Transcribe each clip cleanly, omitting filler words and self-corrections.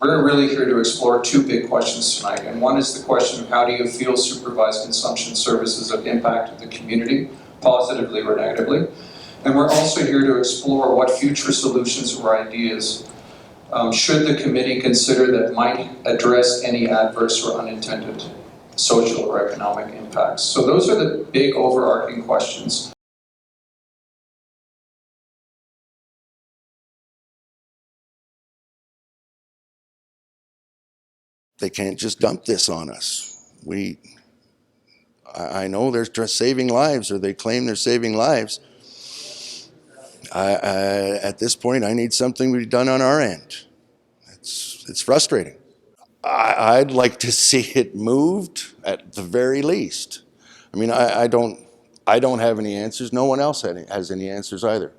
We're really here to explore two big questions tonight, and one is the question of how do you feel supervised consumption services have impacted the community, positively or negatively. And we're also here to explore what future solutions or ideas should the committee consider that might address any adverse or unintended social or economic impacts. So those are the big overarching questions. They can't just dump this on us. I know they're saving lives, or they claim they're saving lives. At this point, I need something to be done on our end. It's frustrating. I'd like to see it moved at the very least. I mean, I don't have any answers. No one else has any answers either.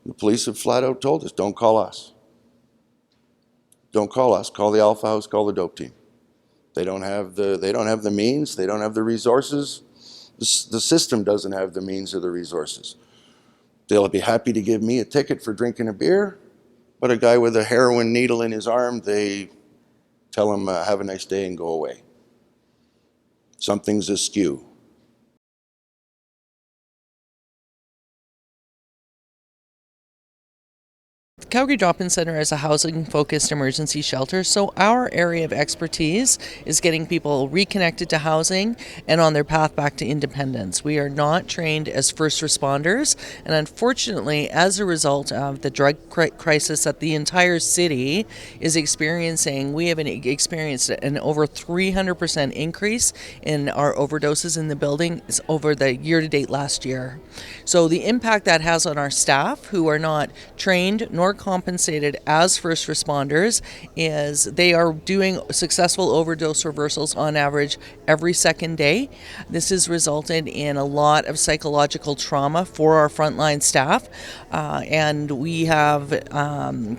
The police have flat out told us, don't call us. Don't call us. Call the Alpha House. Call the dope team. They don't have the means. They don't have the resources. The system doesn't have the means or the resources. They'll be happy to give me a ticket for drinking a beer, but a guy with a heroin needle in his arm, they tell him, have a nice day and go away. Something's askew. The Calgary Drop-In Centre is a housing-focused emergency shelter, so our area of expertise is getting people reconnected to housing and on their path back to independence. We are not trained as first responders, and unfortunately, as a result of the drug crisis that the entire city is experiencing, we have experienced an over 300% increase in our overdoses in the building over the year-to-date last year. So the impact that has on our staff, who are not trained nor compensated as first responders, is they are doing successful overdose reversals on average every second day. This has resulted in a lot of psychological trauma for our frontline staff, and we have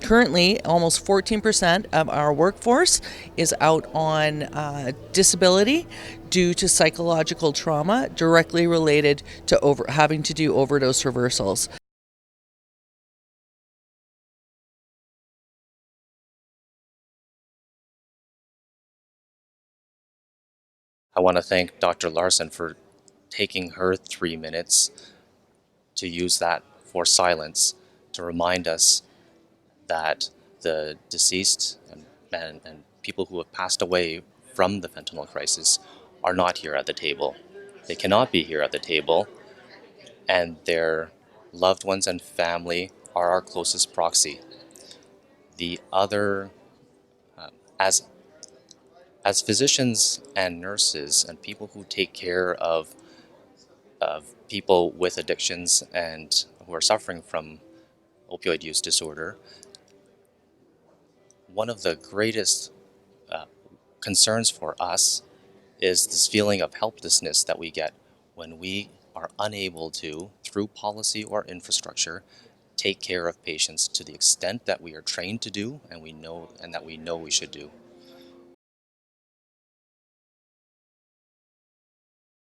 currently almost 14% of our workforce is out on disability due to psychological trauma directly related to having to do overdose reversals. I want to thank Dr. Larson for taking her 3 minutes to use that for silence to remind us that the deceased and people who have passed away from the fentanyl crisis are not here at the table. They cannot be here at the table, and their loved ones and family are our closest proxy. The other, as physicians and nurses and people who take care of people with addictions and who are suffering from opioid use disorder, one of the greatest concerns for us is this feeling of helplessness that we get when we are unable to, through policy or infrastructure, take care of patients to the extent that we are trained to do and that we know we should do.